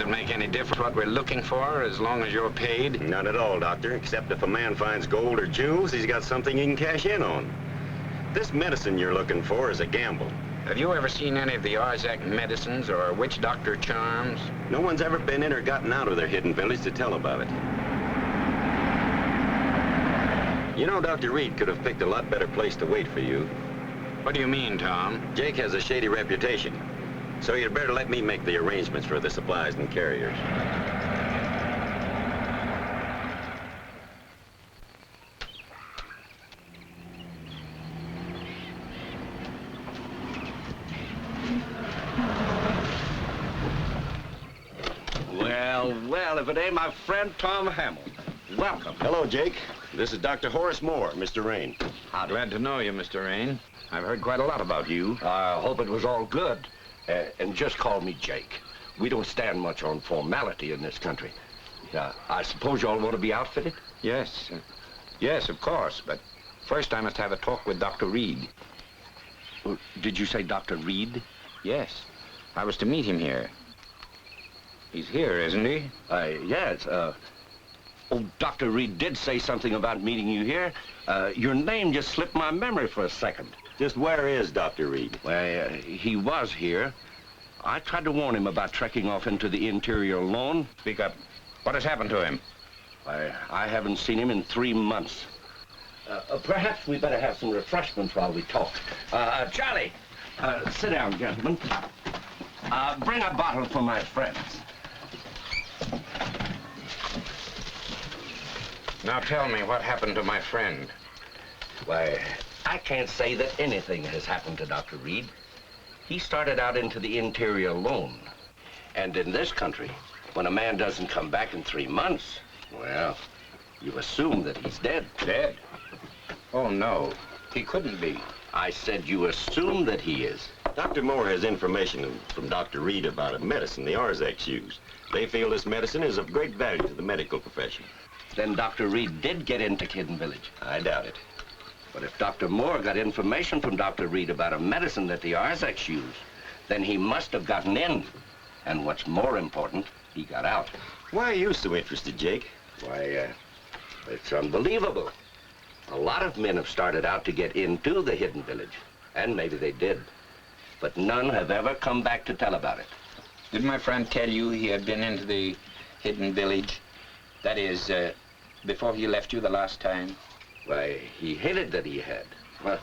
it make any difference what we're looking for as long as you're paid? None at all, Doctor, except if a man finds gold or jewels, he's got something he can cash in on. This medicine you're looking for is a gamble. Have you ever seen any of the Arzak medicines or witch doctor charms? No one's ever been in or gotten out of their hidden village to tell about it. You know, Dr. Reid could have picked a lot better place to wait for you. What do you mean, Tom? Jake has a shady reputation, so you'd better let me make the arrangements for the supplies and carriers. Well, if it ain't my friend Tom Hamill. Welcome. Hello, Jake. This is Dr. Horace Moore, Mr. Rain. Glad to know you, Mr. Rain. I've heard quite a lot about you. I hope it was all good. And just call me Jake. We don't stand much on formality in this country. I suppose you all want to be outfitted? Yes. Yes, of course. But first I must have a talk with Dr. Reid. Well, did you say Dr. Reid? Yes. I was to meet him here. He's here, isn't he? Yes. Oh, Dr. Reid did say something about meeting you here. Your name just slipped my memory for a second. Just where is Dr. Reid? Well, he was here. I tried to warn him about trekking off into the interior alone. Speak up. What has happened to him? I haven't seen him in 3 months. Perhaps we better have some refreshments while we talk. Charlie, sit down, gentlemen. Bring a bottle for my friends. Now tell me what happened to my friend. Why, I can't say that anything has happened to Dr. Reid. He started out into the interior alone. And in this country, when a man doesn't come back in 3 months, well, you assume that he's dead. Dead? Oh, no. He couldn't be. I said you assume that he is. Dr. Moore has information from Dr. Reid about a medicine the Arzaks use. They feel this medicine is of great value to the medical profession. Then Dr. Reid did get into Hidden Village. I doubt it. But if Dr. Moore got information from Dr. Reid about a medicine that the Arzaks use, then he must have gotten in. And what's more important, he got out. Why are you so interested, Jake? Why, it's unbelievable. A lot of men have started out to get into the Hidden Village, and maybe they did. But none have ever come back to tell about it. Did my friend tell you he had been into the Hidden Village? That is, before he left you the last time? Why, he hinted that he had. Well,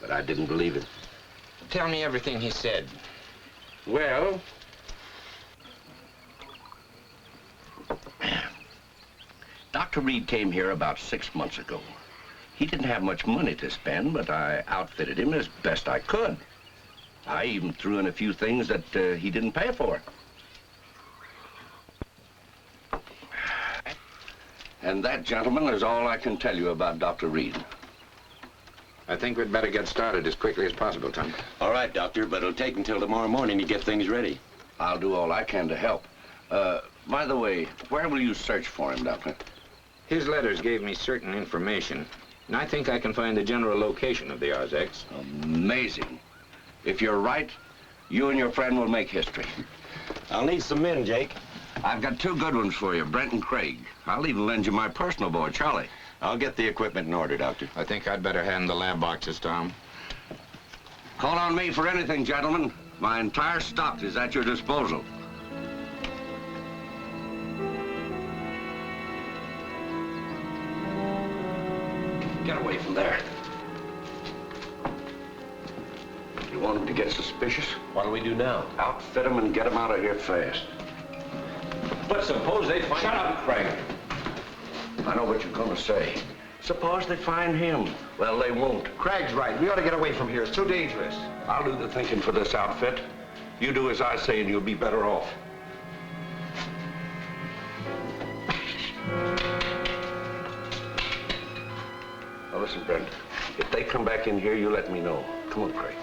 but I didn't believe it. Tell me everything he said. Well, Dr. Reid came here about 6 months ago. He didn't have much money to spend, but I outfitted him as best I could. I even threw in a few things that he didn't pay for. And that, gentlemen, is all I can tell you about Dr. Reid. I think we'd better get started as quickly as possible, Tom. All right, Doctor, but it'll take until tomorrow morning to get things ready. I'll do all I can to help. By the way, where will you search for him, Doctor? His letters gave me certain information, and I think I can find the general location of the Arzaks. Amazing. If you're right, you and your friend will make history. I'll need some men, Jake. I've got 2 good ones for you, Brent and Craig. I'll even lend you my personal boy, Charlie. I'll get the equipment in order, Doctor. I think I'd better hand the lab boxes, Tom. Call on me for anything, gentlemen. My entire stock is at your disposal. Get away from there. You want them to get suspicious? What do we do now? Outfit them and get them out of here fast. But suppose they find... Shut up, Craig. I know what you're gonna say. Suppose they find him. Well, they won't. Craig's right. We ought to get away from here. It's too dangerous. I'll do the thinking for this outfit. You do as I say and you'll be better off. Now listen, Brent. If they come back in here, you let me know. Come on, Craig.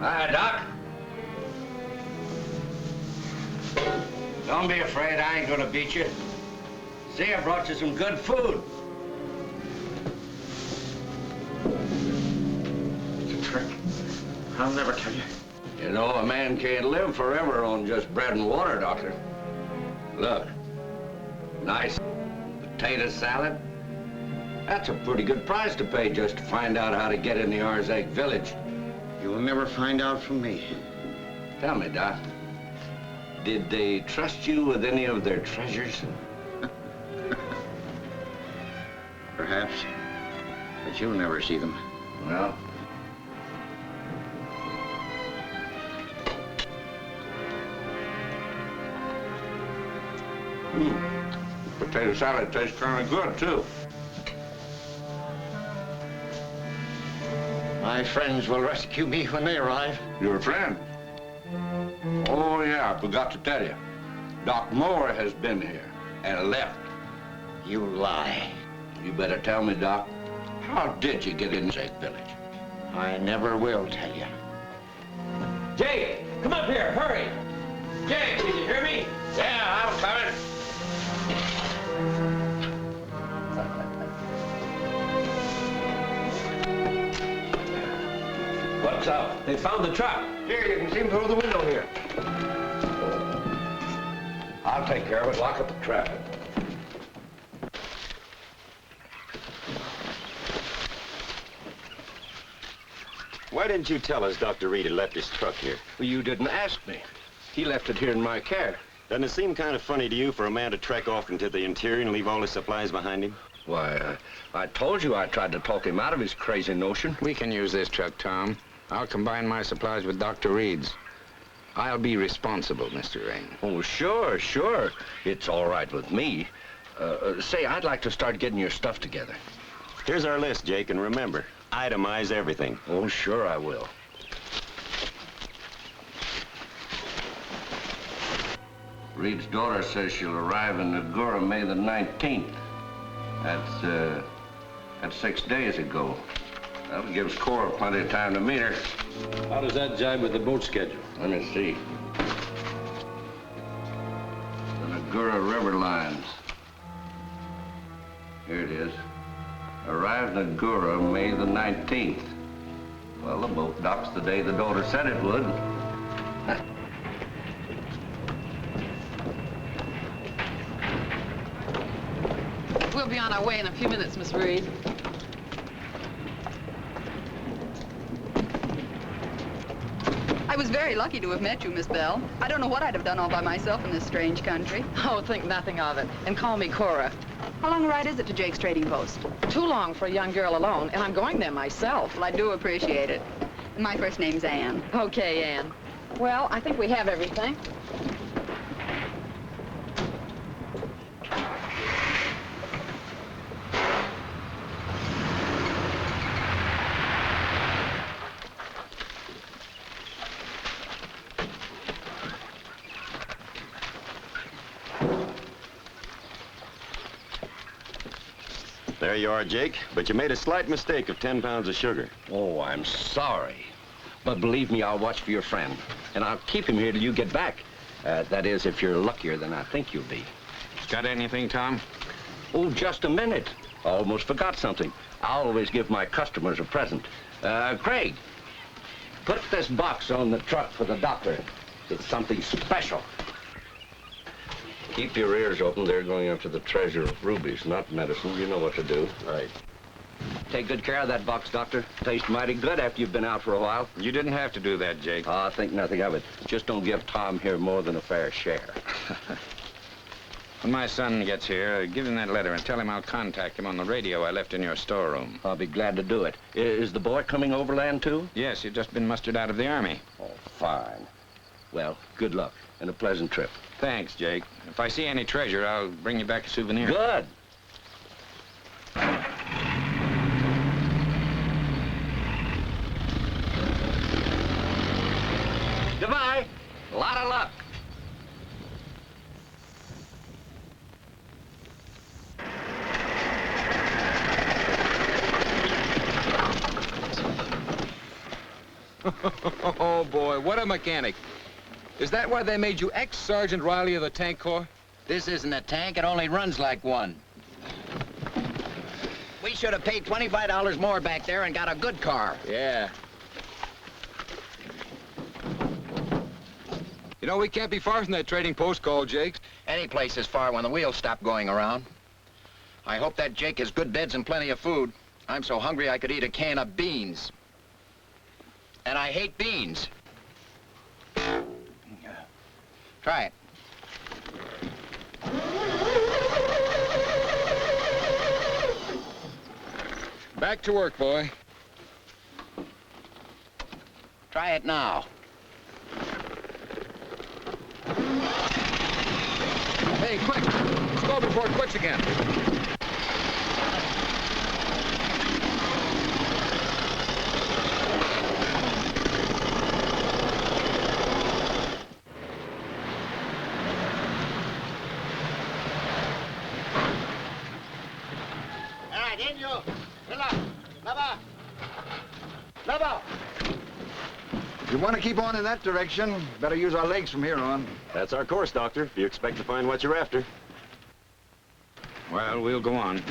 Hi, Doc. Don't be afraid, I ain't gonna beat you. See, I brought you some good food. It's a trick. I'll never tell you. You know, a man can't live forever on just bread and water, Doctor. Look, nice potato salad. That's a pretty good price to pay just to find out how to get in the Arzak village. You'll never find out from me. Tell me, Doc, did they trust you with any of their treasures? Perhaps. But you'll never see them. Well, potato salad tastes kind of good, too. My friends will rescue me when they arrive. Your friend? Oh, yeah, I forgot to tell you. Doc Moore has been here and left. You lie. You better tell me, Doc, how did you get in Arzak village? I never will tell you. Jake, come up here, hurry! Jake, did you hear me? Yeah, I'm coming. What's up? They found the truck. Here, you can see him through the window here. I'll take care of it. Lock up the trap. Why didn't you tell us Dr. Reid had left his truck here? Well, you didn't ask me. He left it here in my care. Doesn't it seem kind of funny to you for a man to trek off into the interior and leave all his supplies behind him? Why, I told you I tried to talk him out of his crazy notion. We can use this truck, Tom. I'll combine my supplies with Dr. Reid's. I'll be responsible, Mr. Rain. Oh, sure, sure. It's all right with me. Say, I'd like to start getting your stuff together. Here's our list, Jake, and remember, itemize everything. Oh, sure I will. Reed's daughter says she'll arrive in Negura May the 19th. That's 6 days ago. That gives Cora plenty of time to meet her. How does that jibe with the boat schedule? Let me see. The Negura River lines. Here it is. Arrived Negura May the 19th. Well, the boat docks the day the daughter said it would. We'll be on our way in a few minutes, Miss Reid. I was very lucky to have met you, Miss Bell. I don't know what I'd have done all by myself in this strange country. Oh, think nothing of it. And call me Cora. How long a ride is it to Jake's Trading Post? Too long for a young girl alone, and I'm going there myself. Well, I do appreciate it. My first name's Anne. Okay, Anne. Well, I think we have everything. There you are, Jake, but you made a slight mistake of 10 pounds of sugar. Oh, I'm sorry. But believe me, I'll watch for your friend. And I'll keep him here till you get back. That is, if you're luckier than I think you'll be. Got anything, Tom? Oh, just a minute. I almost forgot something. I always give my customers a present. Craig, put this box on the truck for the doctor. It's something special. Keep your ears open. They're going after the treasure of rubies, not medicine. You know what to do. Right. Take good care of that box, Doctor. Tastes mighty good after you've been out for a while. You didn't have to do that, Jake. I think nothing of it. Just don't give Tom here more than a fair share. When my son gets here, give him that letter and tell him I'll contact him on the radio I left in your storeroom. I'll be glad to do it. Is the boy coming overland, too? Yes, he's just been mustered out of the Army. Oh, fine. Well, good luck and a pleasant trip. Thanks, Jake. If I see any treasure, I'll bring you back a souvenir. Good. Goodbye. A lot of luck. Oh, boy, what a mechanic. Is that why they made you ex-Sergeant Riley of the Tank Corps? This isn't a tank. It only runs like one. We should have paid $25 more back there and got a good car. Yeah. You know, we can't be far from that trading post called Jake's. Any place is far when the wheels stop going around. I hope that Jake has good beds and plenty of food. I'm so hungry I could eat a can of beans. And I hate beans. Try it. Back to work, boy. Try it now. Hey, quick! Let's go before it quits again. If you want to keep on in that direction, better use our legs from here on. That's our course, Doctor, if you expect to find what you're after. Well, we'll go on.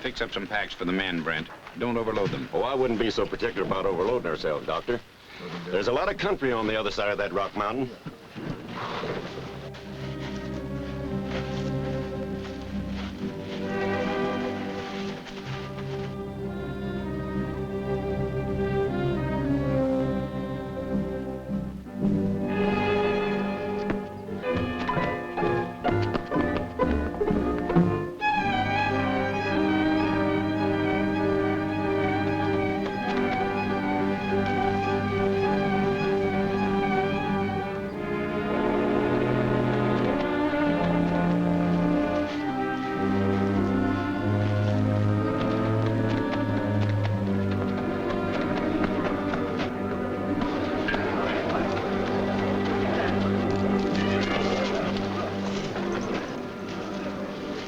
Fix up some packs for the men, Brent. Don't overload them. Oh, I wouldn't be so particular about overloading ourselves, Doctor. There's a lot of country on the other side of that rock mountain.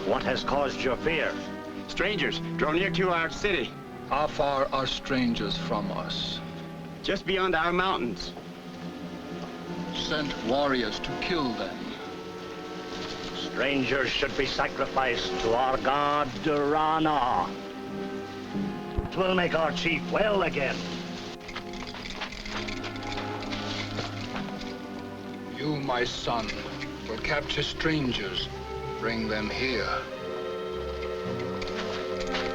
What has caused your fear? Strangers, draw near to our city. How far are strangers from us? Just beyond our mountains. Sent warriors to kill them. Strangers should be sacrificed to our god Durana. It will make our chief well again. You, my son, will capture strangers. Bring them here.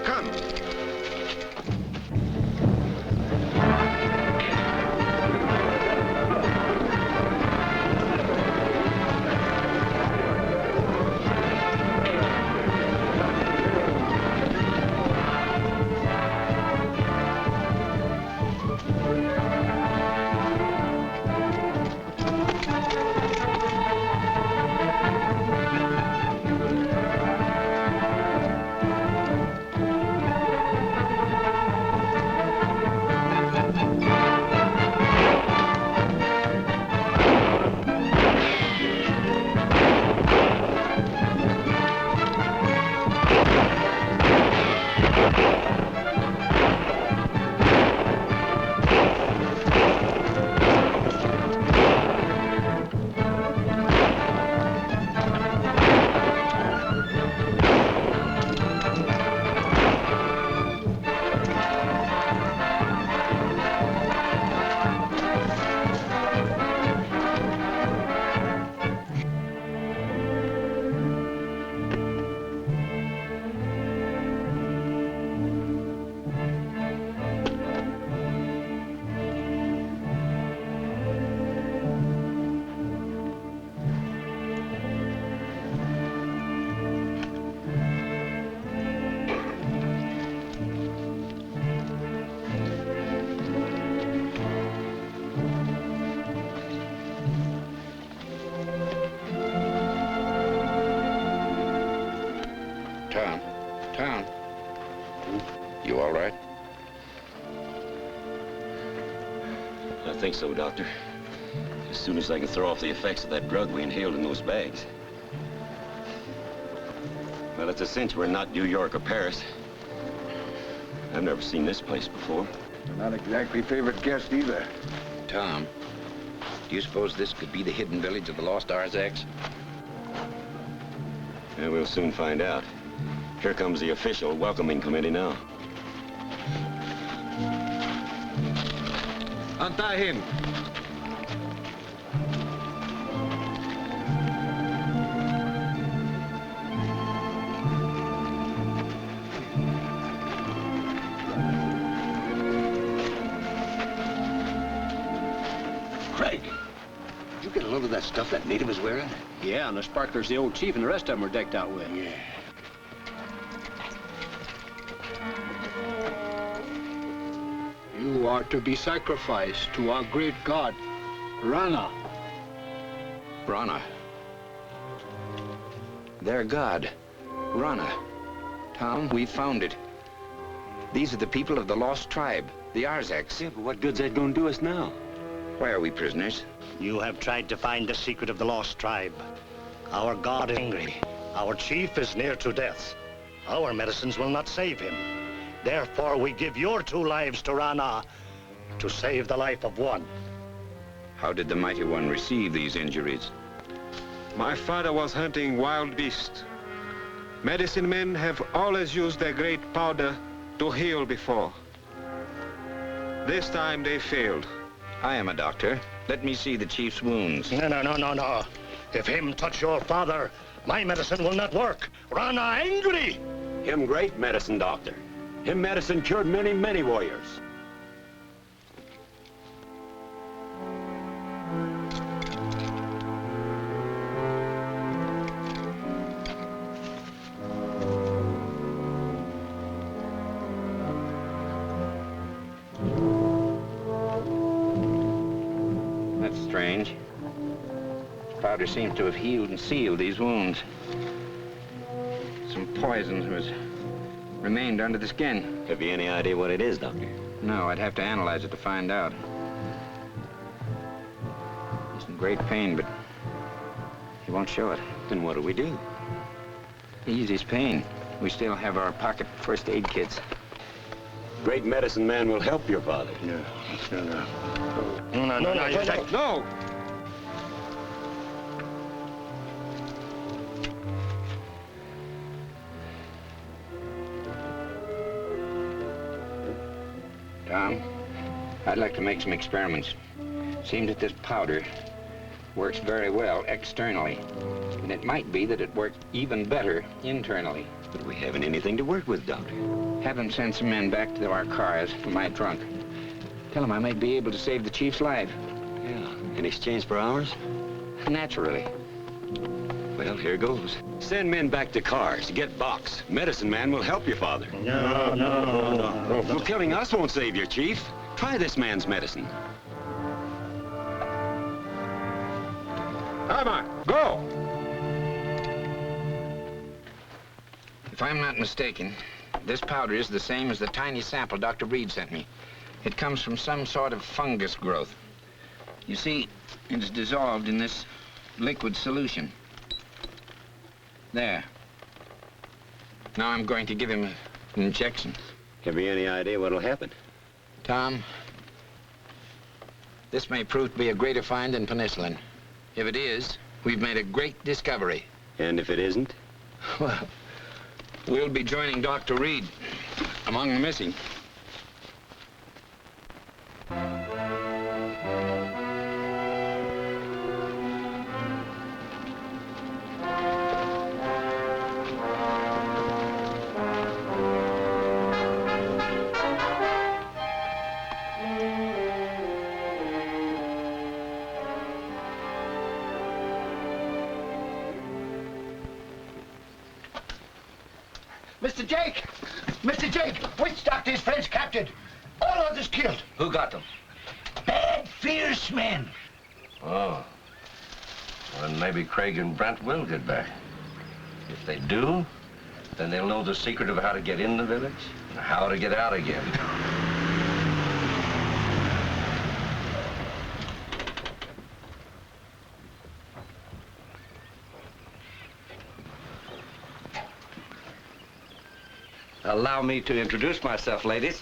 Come. Town. You all right? I think so, Doctor. As soon as I can throw off the effects of that drug we inhaled in those bags. Well, it's a cinch we're not New York or Paris. I've never seen this place before. Not exactly favorite guest either. Tom, do you suppose this could be the hidden village of the lost Arzaks? Yeah, we'll soon find out. Here comes the official welcoming committee now. Untie him. Craig, did you get a load of that stuff that native is wearing? Yeah, and the sparklers the old chief and the rest of them are decked out with. Yeah. You are to be sacrificed to our great god, Rana. Rana. Their god, Rana. Tom, we found it. These are the people of the lost tribe, the Arzaks. Yeah, but what good's that gonna do us now? Why are we prisoners? You have tried to find the secret of the lost tribe. Our god is angry. Our chief is near to death. Our medicines will not save him. Therefore, we give your 2 lives to Rana to save the life of one. How did the Mighty One receive these injuries? My father was hunting wild beasts. Medicine men have always used their great powder to heal before. This time they failed. I am a doctor. Let me see the chief's wounds. No. If him touch your father, my medicine will not work. Rana angry! Him great medicine doctor. Him medicine cured many, many warriors. That's strange. Powder seems to have healed and sealed these wounds. Some poison was remained under the skin. Have you any idea what it is, Doctor? No, I'd have to analyze it to find out. He's in great pain, but he won't show it. Then what do we do? Ease his pain. We still have our pocket first aid kits. Great medicine man will help your father. No. No! Tom, I'd like to make some experiments. Seems that this powder works very well externally. And it might be that it worked even better internally. But we haven't anything to work with, Doctor. Have them send some men back to our cars for my trunk. Tell them I might be able to save the chief's life. Yeah, in exchange for ours? Naturally. Well, here goes. Send men back to cars, get box. Medicine man will help your father. No. Well, killing us won't save your chief. Try this man's medicine. Come on, go! If I'm not mistaken, this powder is the same as the tiny sample Dr. Reid sent me. It comes from some sort of fungus growth. You see, it's dissolved in this liquid solution. There. Now I'm going to give him an injection. Have you any idea what'll happen? Tom, this may prove to be a greater find than penicillin. If it is, we've made a great discovery. And if it isn't? Well, we'll be joining Dr. Reid among the missing. Mr. Jake! Mr. Jake! Witch doctor, his friends captured. All others killed. Who got them? Bad, fierce men. Oh. Well, then maybe Craig and Brent will get back. If they do, then they'll know the secret of how to get in the village and how to get out again. Allow me to introduce myself, ladies.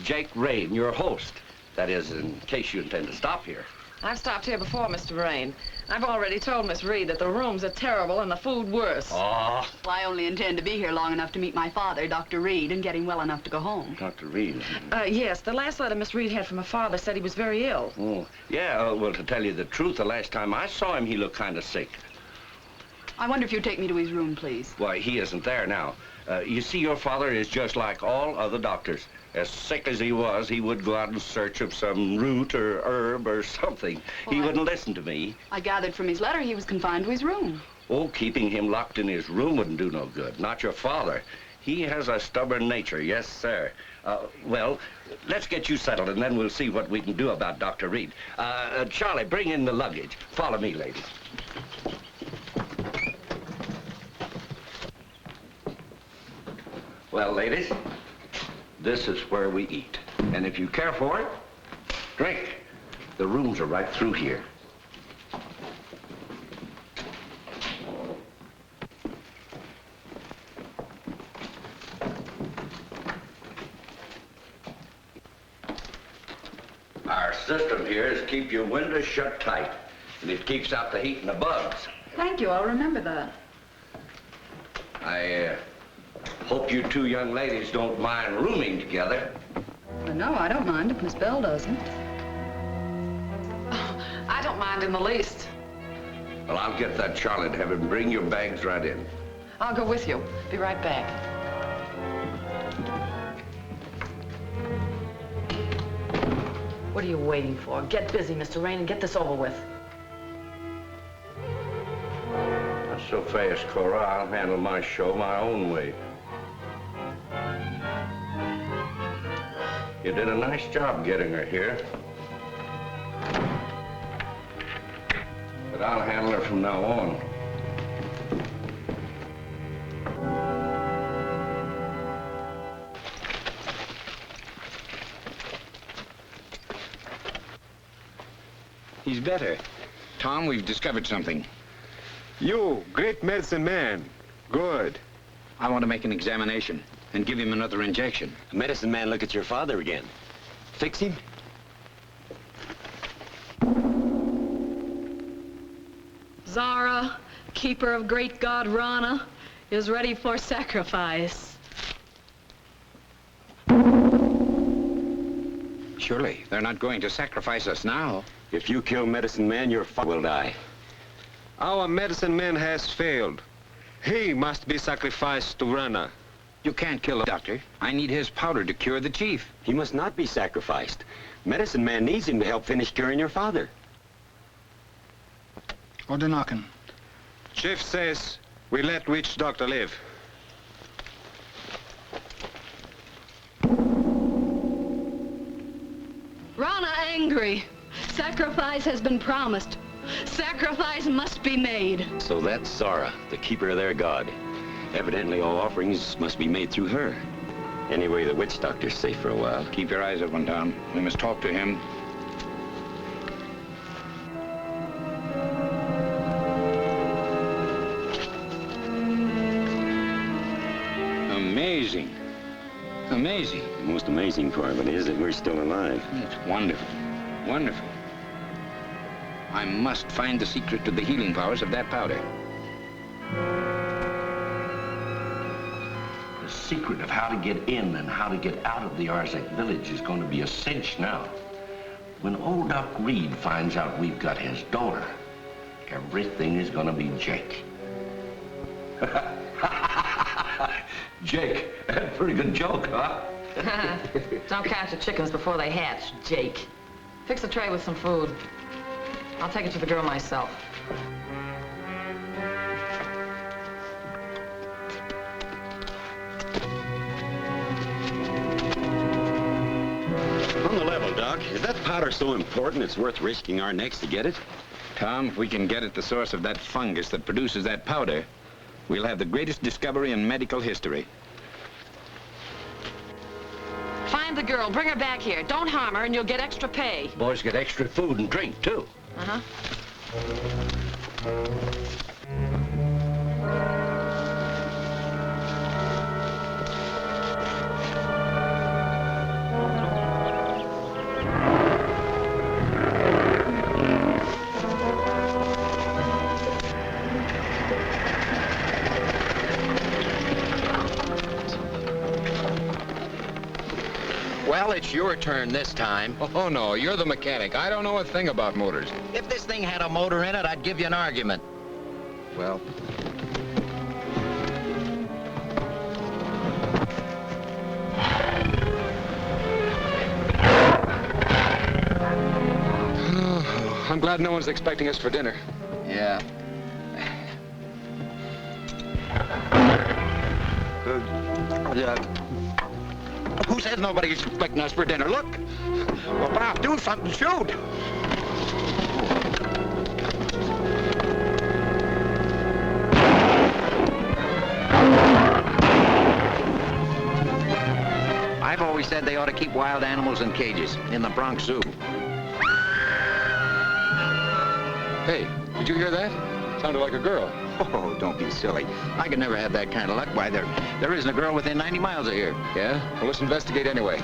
Jake Reid, your host. That is, in case you intend to stop here. I've stopped here before, Mr. Rain. I've already told Miss Reid that the rooms are terrible and the food worse. Oh. Well, I only intend to be here long enough to meet my father, Dr. Reid, and get him well enough to go home. Dr. Reid? Yes, the last letter Miss Reid had from her father said he was very ill. Oh, yeah, well, to tell you the truth, the last time I saw him, he looked kind of sick. I wonder if you'd take me to his room, please. Why, he isn't there now. You see, your father is just like all other doctors. As sick as he was, he would go out in search of some root or herb or something. Well, he wouldn't listen to me. I gathered from his letter he was confined to his room. Oh, keeping him locked in his room wouldn't do no good. Not your father. He has a stubborn nature, yes, sir. Well, let's get you settled, and then we'll see what we can do about Dr. Reid. Charlie, bring in the luggage. Follow me, ladies. Well, ladies, this is where we eat. And if you care for it, drink. The rooms are right through here. Our system here is keep your windows shut tight, and it keeps out the heat and the bugs. Thank you, I'll remember that. I hope you two young ladies don't mind rooming together. Well, no, I don't mind if Miss Bell doesn't. I don't mind in the least. Well, I'll get that Charlie to have him bring your bags right in. I'll go with you. Be right back. What are you waiting for? Get busy, Mr. Rain, and get this over with. Not so fast, Cora. I'll handle my show my own way. You did a nice job getting her here. But I'll handle her from now on. He's better. Tom, we've discovered something. You, great medicine man. Good. I want to make an examination and give him another injection. Medicine man, look at your father again. Fix him? Zara, keeper of great god Rana, is ready for sacrifice. Surely, they're not going to sacrifice us now. If you kill medicine man, your father will die. Our medicine man has failed. He must be sacrificed to Rana. You can't kill a doctor. I need his powder to cure the chief. He must not be sacrificed. Medicine man needs him to help finish curing your father. Order knocking. Chief says we let witch doctor live. Rana angry. Sacrifice has been promised. Sacrifice must be made. So that's Zara, the keeper of their god. Evidently, all offerings must be made through her. Anyway, the witch doctor's safe for a while. Keep your eyes open, Tom. We must talk to him. Amazing. Amazing. The most amazing part of it is that we're still alive. It's wonderful. Wonderful. I must find the secret to the healing powers of that powder. The secret of how to get in and how to get out of the Arzak village is going to be a cinch now. When old Doc Reid finds out we've got his daughter, everything is going to be Jake. Jake, that's a pretty good joke, huh? Don't count your chickens before they hatch, Jake. Fix a tray with some food. I'll take it to the girl myself. On the level, Doc, is that powder so important it's worth risking our necks to get it? Tom, if we can get at the source of that fungus that produces that powder, we'll have the greatest discovery in medical history. Find the girl, bring her back here. Don't harm her and you'll get extra pay. Boys get extra food and drink, too. Uh-huh. it's your turn this time. Oh, no, you're the mechanic. I don't know a thing about motors. If this thing had a motor in it, I'd give you an argument. Well... I'm glad no one's expecting us for dinner. Yeah. Who says nobody's expecting us for dinner? Look! Well, Bob, do something. Shoot! I've always said they ought to keep wild animals in cages, in the Bronx Zoo. Hey, did you hear that? Sounded like a girl. Oh, don't be silly. I could never have that kind of luck. Why, there isn't a girl within 90 miles of here. Yeah? Well, let's investigate anyway.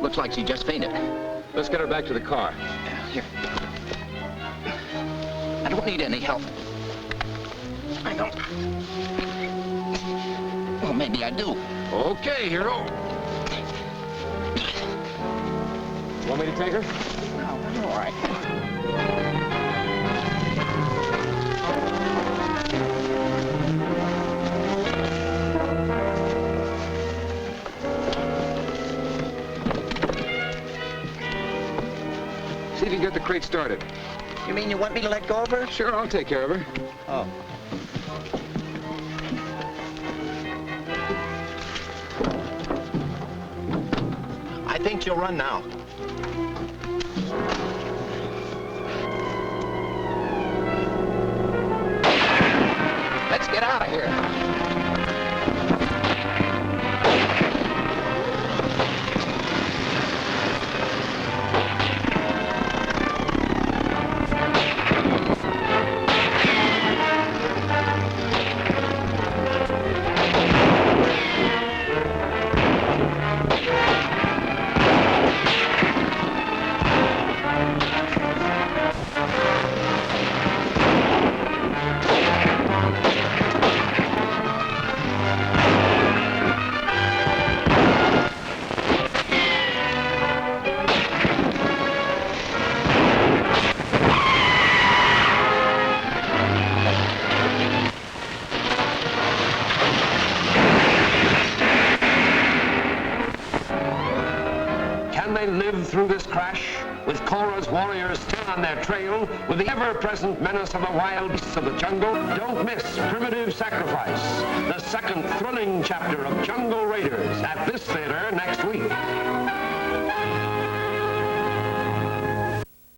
Looks like she just fainted. Let's get her back to the car. Here. I don't need any help. I don't. Well, maybe I do. Okay, hero. Want me to take her? No, I'm all right. See if you can get the crate started. You mean you want me to let go of her? Sure, I'll take care of her. Oh. I think she'll run now. Let's get out of here. Can they live through this crash? With Cora's warriors still on their trail, with the ever-present menace of the wild beasts of the jungle? Don't miss Primitive Sacrifice, the second thrilling chapter of Jungle Raiders at this theater next week.